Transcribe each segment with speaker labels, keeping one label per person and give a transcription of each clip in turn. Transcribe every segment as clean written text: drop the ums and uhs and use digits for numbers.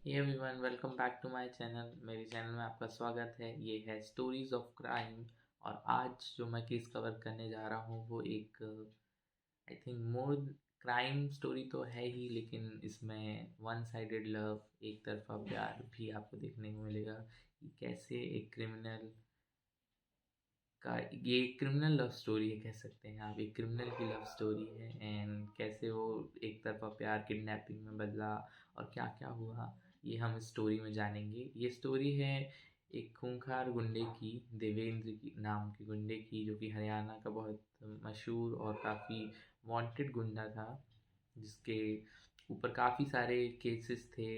Speaker 1: Hey everyone, welcome back to my channel. मेरे channel में आपका स्वागत है। ये है स्टोरीज ऑफ क्राइम। और आज जो मैं केस कवर करने जा रहा हूँ वो एक I think more crime story तो है ही, लेकिन इसमें वन साइडेड लव, एक तरफा प्यार भी आपको देखने को मिलेगा कि कैसे एक क्रिमिनल का ये क्रिमिनल लव स्टोरी है, कह सकते हैं आप। एक क्रिमिनल की लव स्टोरी है एंड कैसे वो एक तरफा प्यार किडनैपिंग में बदला और क्या क्या हुआ, ये हम इस स्टोरी में जानेंगे। ये स्टोरी है एक खूंखार गुंडे की, देवेंद्र की नाम के गुंडे की, जो कि हरियाणा का बहुत मशहूर और काफ़ी वांटेड गुंडा था, जिसके ऊपर काफ़ी सारे केसेस थे,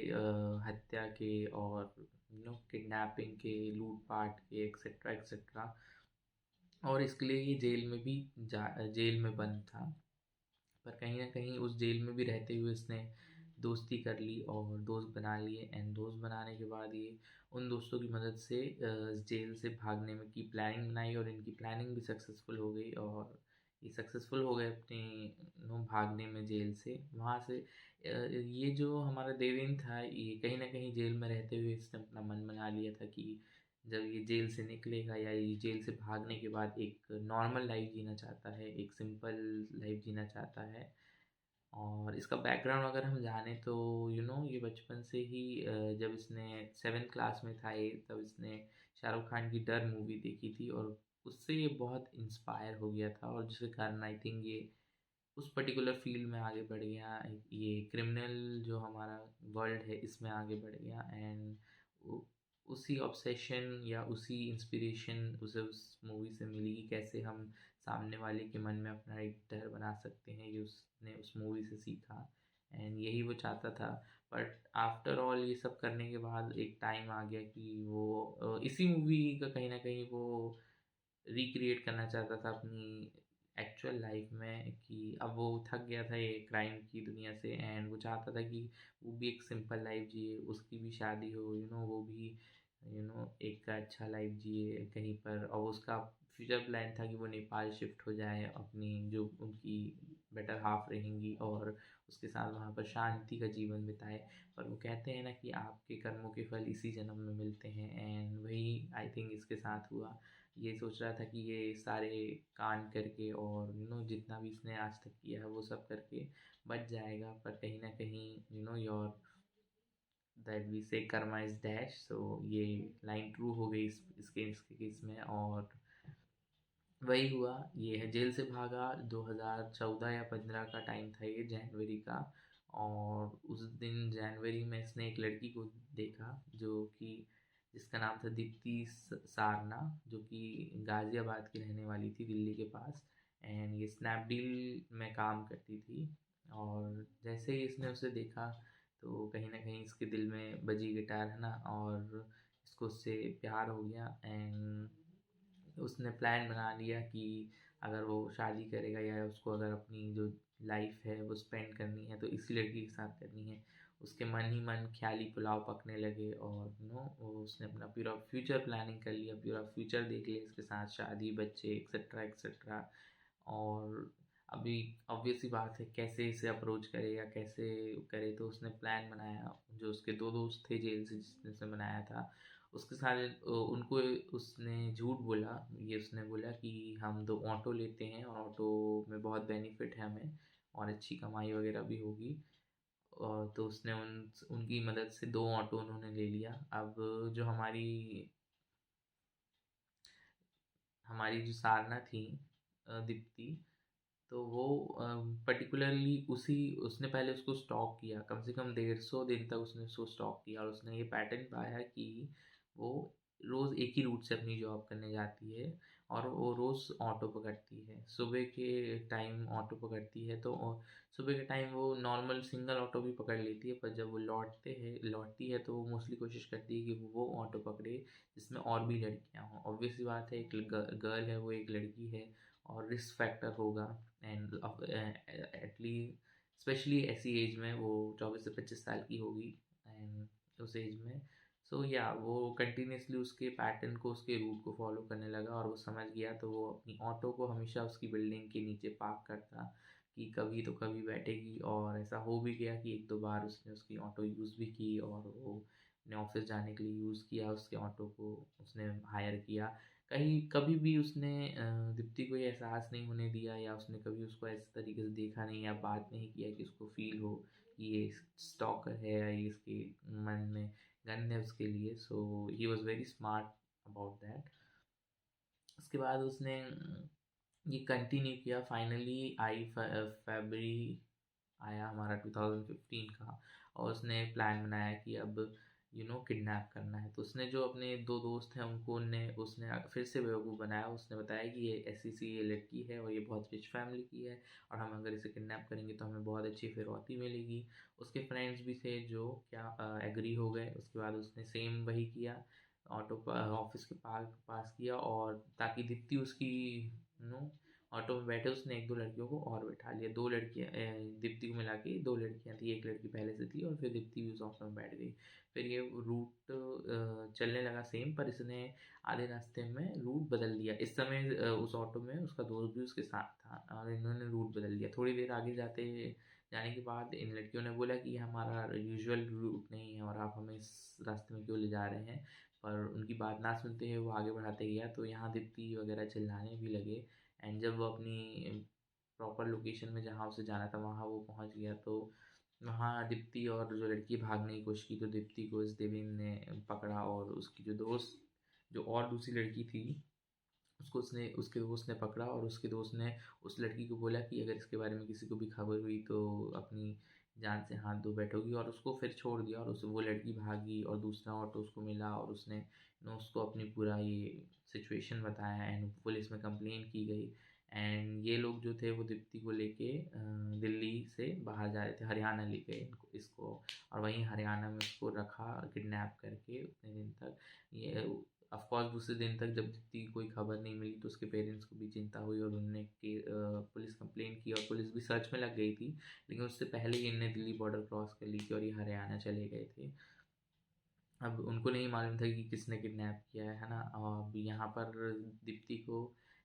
Speaker 1: हत्या के और किडनैपिंग के, लूटपाट के, एक्सेट्रा एक्सेट्रा। और इसके लिए ये जेल में बंद था। पर कहीं ना कहीं उस जेल में भी रहते हुए इसने दोस्ती कर ली और दोस्त बना लिए। एंड दोस्त बनाने के बाद ये उन दोस्तों की मदद से जेल से भागने में की प्लानिंग बनाई, और इनकी प्लानिंग भी सक्सेसफुल हो गई और ये सक्सेसफुल हो गए अपने भागने में जेल से, वहाँ से। ये जो हमारा देवेंद्र था, ये कहीं ना कहीं जेल में रहते हुए इसने अपना मन बना लिया था कि जब ये जेल से निकलेगा या ये जेल से भागने के बाद एक नॉर्मल लाइफ जीना चाहता है, एक सिंपल लाइफ जीना चाहता है। और इसका बैकग्राउंड अगर हम जाने तो ये बचपन से ही जब इसने 7th क्लास में था ये, तब इसने शाहरुख खान की डर मूवी देखी थी और उससे ये बहुत इंस्पायर हो गया था, और जिसके कारण आई थिंक ये उस पर्टिकुलर फील्ड में आगे बढ़ गया। ये क्रिमिनल जो हमारा वर्ल्ड है इसमें आगे बढ़ गया। एंड उसी ऑब्सेशन या उसी इंस्पिरेशन उसे उस मूवी से मिली कि कैसे हम सामने वाले के मन में अपना एक डर बना सकते हैं, ये उसने उस मूवी से सीखा। एंड यही वो चाहता था। बट आफ्टर ऑल ये सब करने के बाद एक टाइम आ गया कि वो इसी मूवी का कहीं ना कहीं वो रिक्रिएट करना चाहता था अपनी एक्चुअल लाइफ में, कि अब वो थक गया था ये क्राइम की दुनिया से एंड वो चाहता था कि वो भी एक सिंपल लाइफ जिए, उसकी भी शादी हो, वो भी एक अच्छा लाइफ जिए कहीं पर। और उसका फ्यूचर प्लान था कि वो नेपाल शिफ्ट हो जाए, अपनी जो उनकी बेटर हाफ रहेंगी और उसके साथ वहाँ पर शांति का जीवन बिताए। पर वो कहते हैं ना कि आपके कर्मों के फल इसी जन्म में मिलते हैं, एंड वही आई थिंक इसके साथ हुआ। ये सोच रहा था कि ये सारे कांड करके और जितना भी इसने आज तक किया है वो सब करके बच जाएगा। पर कहीं ना कहीं योर दैट वी से कर्मा इज डैश, सो ये लाइन ट्रू हो गई इसके केस में। और वही हुआ, ये है जेल से भागा। 2014 या 15 का टाइम था, ये जनवरी का। और उस दिन जनवरी में इसने एक लड़की को देखा जो कि जिसका नाम था दीप्ति सारना, जो कि गाज़ियाबाद की रहने वाली थी, दिल्ली के पास। एंड ये स्नैपडील में काम करती थी। और जैसे ही इसने उसे देखा तो कहीं ना कहीं इसके दिल में बजी गिटार, है ना, और इसको उससे प्यार हो गया। एंड उसने प्लान बना लिया कि अगर वो शादी करेगा या उसको अगर अपनी जो लाइफ है वो स्पेंड करनी है तो इसी लड़की के साथ करनी है। उसके मन ही मन ख्याली पुलाव पकने लगे और वो उसने अपना पूरा फ्यूचर प्लानिंग कर लिया, पूरा फ्यूचर देख लिया इसके साथ, शादी, बच्चे, एक्सेट्रा एक्सेट्रा। और अभी ऑब्वियस सी बात है कैसे इसे अप्रोच करे या कैसे करे, तो उसने प्लान बनाया। जो उसके दो दोस्त थे जेल से जिसने बनाया था, उसके साथ उनको उसने झूठ बोला। ये उसने बोला कि हम 2 ऑटो लेते हैं और ऑटो में बहुत बेनिफिट है हमें और अच्छी कमाई वगैरह भी होगी। और तो उसने उनकी मदद से 2 ऑटो उन्होंने ले लिया। अब जो हमारी हमारी जो सारना थी, दीप्ति, तो वो पर्टिकुलरली उसी उसने पहले उसको स्टॉक किया, कम से कम 150 दिन तक उसने उसको स्टॉक किया। और उसने ये पैटर्न पाया कि वो रोज़ एक ही रूट से अपनी जॉब करने जाती है और वो रोज़ ऑटो पकड़ती है। सुबह के टाइम ऑटो पकड़ती है, तो सुबह के टाइम वो नॉर्मल सिंगल ऑटो भी पकड़ लेती है, पर जब वो लौटती है तो वो मोस्टली कोशिश करती है कि वो ऑटो पकड़े जिसमें और भी लड़कियां हों। ऑब्वियस सी बात है, एक गर्ल है, वो एक लड़की है और रिस्क फैक्टर होगा। एंड एटलीस्ट स्पेशली ऐसी एज में, वो 24 से 25 साल की होगी एंड उस एज में। सो या वो कंटिन्यूसली उसके पैटर्न को, उसके रूट को फॉलो करने लगा और वो समझ गया, तो वो अपनी ऑटो को हमेशा उसकी बिल्डिंग के नीचे पार्क करता कि कभी तो कभी बैठेगी। और ऐसा हो भी गया कि एक दो बार उसने उसकी ऑटो यूज़ भी की और वो अपने ऑफिस जाने के लिए यूज़ किया, उसके ऑटो को उसने हायर किया। कहीं कभी भी उसने दीप्ति को ये एहसास नहीं होने दिया, या उसने कभी उसको ऐसे तरीके से देखा नहीं या बात नहीं किया कि उसको फील हो कि ये स्टॉकर है या ये इसके मन में गन है उसके लिए। So he was very smart about that. उसके बाद उसने ये कंटिन्यू किया। फाइनली आई फरवरी आया हमारा 2015 का, और उसने प्लान बनाया कि अब किडनैप करना है। तो उसने जो अपने दो दोस्त हैं उनको उसने फिर से बेवकूफ़ बनाया। उसने बताया कि ये ऐसी सी ये लड़की है और ये बहुत रिच फैमिली की है, और हम अगर इसे किडनैप करेंगे तो हमें बहुत अच्छी फिरौती मिलेगी। उसके फ्रेंड्स भी थे जो क्या एग्री हो गए। उसके बाद उसने सेम वही किया, ऑटो ऑफिस के पास किया, और ताकि दीप्ति उसकी नो ऑटो में बैठे, उसने एक दो लड़कियों को और बैठा लिया। दो लड़कियाँ दीप्ति को मिला के दो लड़कियाँ थी, एक लड़की पहले से थी और फिर दीप्ति भी उस ऑटो में बैठ गई। फिर ये रूट चलने लगा सेम, पर इसने आधे रास्ते में रूट बदल दिया। इस समय उस ऑटो में उसका दोस्त भी उसके साथ था, और इन्होंने रूट बदल दिया। थोड़ी देर आगे जाने के बाद इन लड़कियों ने बोला कि ये हमारा यूजुअल रूट नहीं है और आप हमें इस रास्ते में क्यों ले जा रहे हैं। पर उनकी बात ना सुनते हुए वो आगे बढ़ाते गया। तो यहाँ दीप्ति वगैरह चिल्लाने भी लगे। एंड जब वो अपनी प्रॉपर लोकेशन में जहाँ उसे जाना था वहाँ वो पहुँच गया, तो वहाँ दीप्ति और जो लड़की भागने की कोशिश की, तो दीप्ति को इस देवेन ने पकड़ा, और उसकी जो दोस्त जो और दूसरी लड़की थी उसके दोस्त ने पकड़ा, और उसके दोस्त ने उस लड़की को बोला कि अगर इसके बारे में किसी को भी खबर हुई तो अपनी जान से हाथ धो बैठोगी, और उसको फिर छोड़ दिया। और वो लड़की भागी और दूसरा ऑटो उसको मिला, और उसने उसको अपनी पूरा ये सिचुएशन बताया एंड पुलिस में कंप्लेन की गई। एंड ये लोग जो थे वो दीप्ति को लेके दिल्ली से बाहर जा रहे थे, हरियाणा ले गए इसको, और वहीं हरियाणा में उसको रखा किडनैप करके उतने दिन तक। ये ऑफ कोर्स दूसरे दिन तक जब दीप्ति की कोई खबर नहीं मिली तो उसके पेरेंट्स को भी चिंता हुई, और उन्होंने पुलिस कंप्लेन की, और पुलिस भी सर्च में लग गई थी। लेकिन उससे पहले ही इनने दिल्ली बॉर्डर क्रॉस कर ली थी और ये हरियाणा चले गए थे। अब उनको नहीं मालूम था कि किसने किडनैप किया है ना। अब यहाँ पर दीप्ति को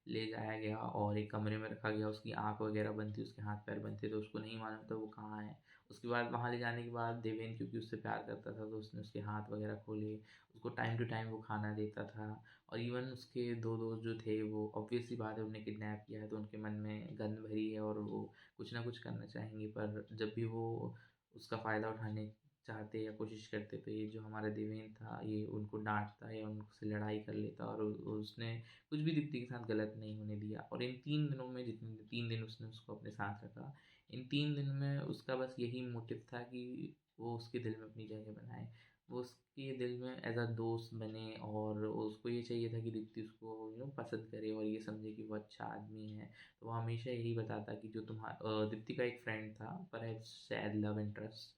Speaker 1: ले जाया गया और एक कमरे में रखा गया। उसकी आंख वगैरह बंद थी, उसके हाथ पैर बंद थे, तो उसको नहीं मालूम था वो कहाँ है। उसके बाद वहाँ ले जाने के बाद देवेन क्योंकि उससे प्यार करता था तो उसने उसके हाथ वगैरह खोले, उसको टाइम टू टाइम वो खाना देता था। और इवन उसके दो दोस्त जो थे वो ऑब्वियस सी बात है, उन्हें किडनैप किया है तो उनके मन में गंद भरी है और वो कुछ ना कुछ करना चाहेंगे। पर जब भी वो उसका फ़ायदा उठाने चाहते या कोशिश करते, तो ये जो हमारा देवेन था ये उनको डांटता या उनसे लड़ाई कर लेता, और उसने कुछ भी दीप्ति के साथ गलत नहीं होने दिया। और इन 3 दिनों में, जितने 3 दिन उसने उसको अपने साथ रखा, इन 3 दिन में उसका बस यही मोटिव था कि वो उसके दिल में अपनी जगह बनाए, वो उसके दिल में एज अ दोस्त बने, और उसको ये चाहिए था कि दीप्ति उसको पसंद करे और ये समझे कि वो अच्छा आदमी है। तो वो हमेशा यही बताता कि जो तुम्हारा दीप्ति का एक फ्रेंड था पर शायद love interest,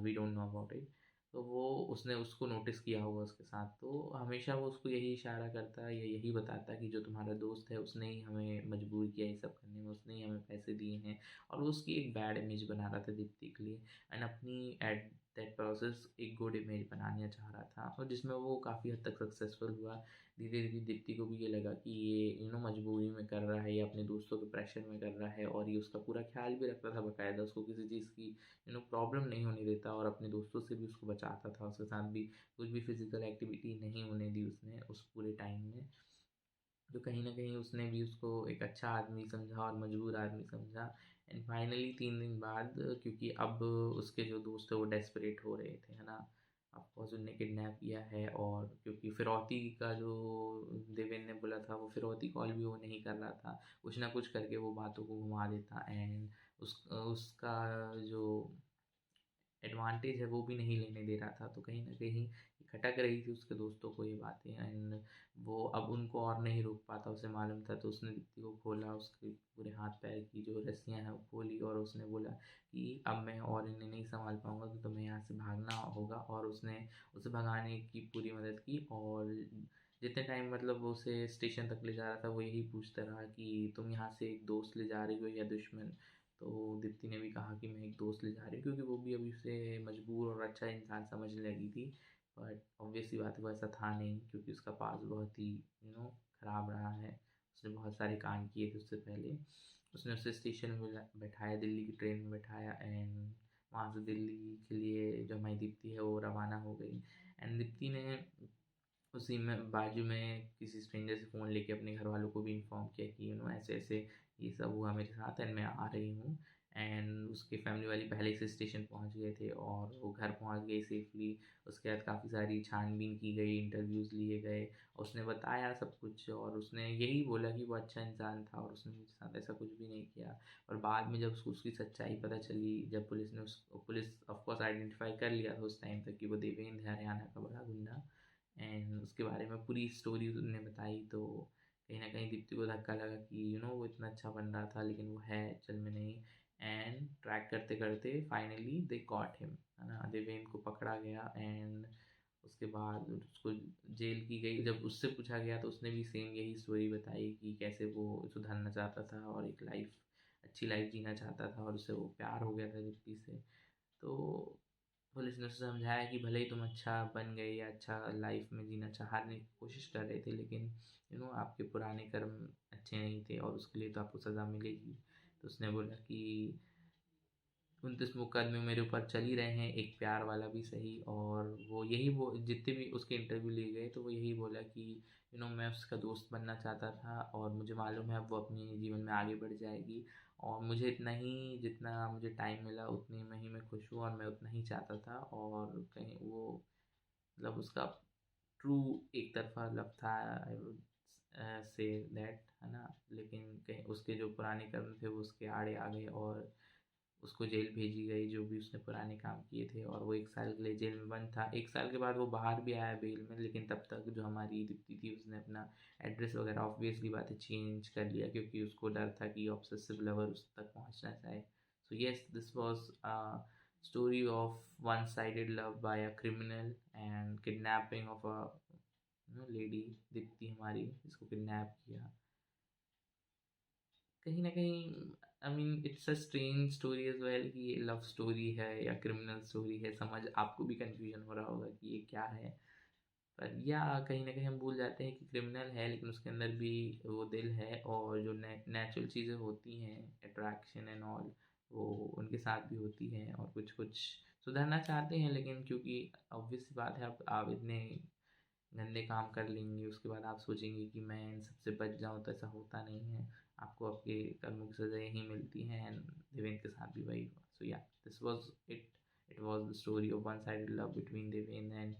Speaker 1: we don't know about it, तो वो उसने उसको नोटिस किया होगा उसके साथ, तो हमेशा वो उसको यही इशारा करता है या यही बताता है कि जो तुम्हारा दोस्त है उसने ही हमें मजबूर किया ये सब करने में, उसने ही हमें पैसे दिए हैं। और वो उसकी एक बैड इमेज बना रहा था दीप्ति के लिए, एंड अपनी एट दैट प्रोसेस एक गुड इमेज बनाना चाह रहा था, और जिसमें वो काफ़ी हद तक सक्सेसफुल हुआ। धीरे धीरे दीप्ति को भी ये लगा कि ये मजबूरी में कर रहा है या अपने दोस्तों के प्रेशर में कर रहा है, और ये उसका पूरा ख्याल भी रखता था बाकायदा, उसको किसी चीज़ की प्रॉब्लम नहीं होने देता, और अपने दोस्तों से भी उसको बचाता था। उसके साथ भी कुछ भी फिजिकल एक्टिविटी नहीं होने दी उसने उस पूरे टाइम में। तो कहीं न कहीं उसने भी उसको एक अच्छा आदमी समझा और मजबूर आदमी समझा। एंड फाइनली 3 दिन बाद, क्योंकि अब उसके जो दोस्त थे वो डेस्परेट हो रहे थे, है ना? ऑफ कोर्स उन्होंने किडनैप किया है, और क्योंकि फिरौती का जो देवेन ने बोला था वो फिरौती कॉल भी वो नहीं कर रहा था। कुछ ना कुछ करके वो बातों को घुमा देता, एंड उसका जो एडवांटेज है वो भी नहीं लेने दे रहा था। तो कहीं न कहीं खटक रही थी उसके दोस्तों को ये बातें, एंड वो अब उनको और नहीं रोक पाता, उसे मालूम था। तो उसने दीप्ति को खोला, उसके पूरे हाथ-पैर की जो रस्सियाँ हैं वो खोली, और उसने बोला कि अब मैं और इन्हें नहीं सँभाल पाऊँगा तो तुम्हें यहाँ से भागना होगा। और उसने उसे भगाने की पूरी मदद की, और जितने टाइम मतलब वो उसे स्टेशन तक ले जा रहा था वो यही पूछता रहा कि तुम यहाँ से एक दोस्त ले जा रही हो या दुश्मन? तो दीप्ति ने भी कहा कि मैं एक दोस्त ले जा रही हूँ, क्योंकि वो भी अभी उसे मजबूर और अच्छा इंसान समझने लगी थी। बट ऑब्वियस सी बात है वो ऐसा था नहीं, क्योंकि उसका पास बहुत ही ख़राब रहा है। उसने बहुत सारे कांड किए थे उससे पहले। उसने उसे स्टेशन में बैठाया, दिल्ली की ट्रेन में बैठाया एंड वहाँ से दिल्ली के लिए जो हमारी दीप्ति है वो रवाना हो गई। एंड दीप्ति ने उसी में बाजू में किसी स्ट्रेंजर से फ़ोन लेके अपने घर वालों को भी इन्फॉर्म किया कि ऐसे ऐसे ये सब हुआ मेरे साथ एंड मैं आ रही हूँ। एंड उसके फैमिली वाले पहले से स्टेशन पहुँच गए थे और वो घर पहुँच गए सेफली। उसके बाद काफ़ी सारी छानबीन की गई, इंटरव्यूज़ लिए गए, उसने बताया सब कुछ और उसने यही बोला कि वो अच्छा इंसान था और उसने मेरे साथ ऐसा कुछ भी नहीं किया। और बाद में जब उसको उसकी सच्चाई पता चली, जब पुलिस ऑफ कोर्स आइडेंटिफाई कर लिया था उस टाइम तक कि वो देवेंद्र है, हरियाणा का बड़ा गुंडा। एंड उसके बारे में पूरी स्टोरी उन्होंने बताई तो कहीं ना कहीं दीप्ति को धक्का लगा कि वो इतना अच्छा बन रहा था लेकिन वो है चल में नहीं। एंड ट्रैक करते करते फाइनली दे कॉट हिम, है ना, देवेंद्र को पकड़ा गया। एंड उसके बाद उसको जेल की गई। जब उससे पूछा गया तो उसने भी सेम यही स्टोरी बताई कि कैसे वो सुधरना चाहता था और एक अच्छी लाइफ जीना चाहता था और उससे वो प्यार हो गया था दीप्ति से। तो पुलिस ने उसे समझाया कि भले ही तुम अच्छा बन गए या अच्छा लाइफ में जीना चाहने की कोशिश कर रहे थे लेकिन आपके पुराने कर्म अच्छे नहीं थे और उसके लिए तो आपको सज़ा मिलेगी। तो उसने बोला कि 29 मुकदमे मेरे ऊपर चल ही रहे हैं, एक प्यार वाला भी सही। और वो यही वो जितने भी उसके इंटरव्यू लिए गए तो वो यही बोला कि मैं उसका दोस्त बनना चाहता था और मुझे मालूम है अब वो अपने जीवन में आगे बढ़ जाएगी और मुझे इतना ही जितना मुझे टाइम मिला उतने में ही मैं खुश हूँ और मैं उतना ही चाहता था। और कहीं वो मतलब उसका ट्रू एक तरफा लव था, आई वुड से दैट, है ना। लेकिन कहीं उसके जो पुराने कर्म थे वो उसके आड़े आ गए और उसको जेल भेजी गई जो भी उसने पुराने काम किए थे और वो 1 साल के लिए जेल में बंद था। 1 साल के बाद वो बाहर भी आया बेल में, लेकिन तब तक जो हमारी दीप्ति थी उसने अपना एड्रेस वगैरह ऑब्वियसली बात है चेंज कर लिया क्योंकि उसको डर था कि ऑब्सेसिव लवर उस तक पहुंचना चाहे। So yes, this was a story of one sided love by a criminal and kidnapping of a lady Deepti हमारी, जिसको किडनैप किया। कहीं न कहीं I mean it's a strange story as well कि ये लव स्टोरी है या क्रिमिनल स्टोरी है, समझ आपको भी कन्फ्यूज़न हो रहा होगा कि ये क्या है। पर या कहीं न कहीं हम भूल जाते हैं कि क्रिमिनल है लेकिन उसके अंदर भी वो दिल है और जो नेचुरल चीज़ें होती हैं, अट्रैक्शन एंड ऑल, वो उनके साथ भी होती हैं और कुछ-कुछ सुधरना चाहते हैं लेकिन क्योंकि ऑब्वियस सी बात है अब आप इतने गंदे काम कर लेंगे उसके बाद आप सोचेंगे कि मैं इन सबसे बच जाऊँ, तो ऐसा होता नहीं है। आपको आपके कर्मों की सज़ा यहीं मिलती है एंड देवेंद्र के साथ भी वही हुआ। सो या, this was it. It was the story of one sided love between Devendra and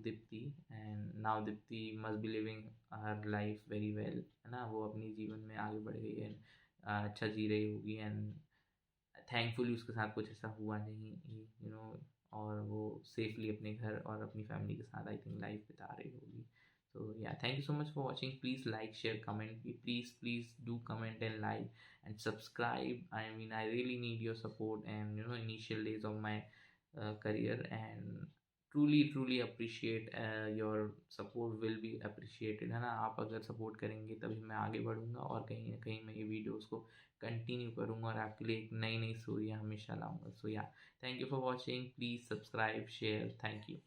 Speaker 1: Deepti. And now Deepti must be living her life very well, है ना। वो अपने जीवन में आगे बढ़ गई है, अच्छा जी रही होगी एंड थैंकफुली उसके साथ कुछ ऐसा हुआ नहीं, और वो सेफली अपने घर और अपनी फैमिली के साथ आई थिंक लाइफ बिता रही होगी। सो या, thank you so much for watching. Please like share comment, please do comment and like and subscribe. I mean I really need your support and initial days of my career and truly appreciate your support will be appreciated, है ना। आप अगर support करेंगे तभी मैं आगे बढ़ूंगा और कहीं ना कहीं मैं ये वीडियोस को कंटिन्यू करूंगा और आपके लिए एक नई नई स्टोरियाँ हमेशा लाऊंगा। सो या, thank you for watching, please subscribe share, thank you.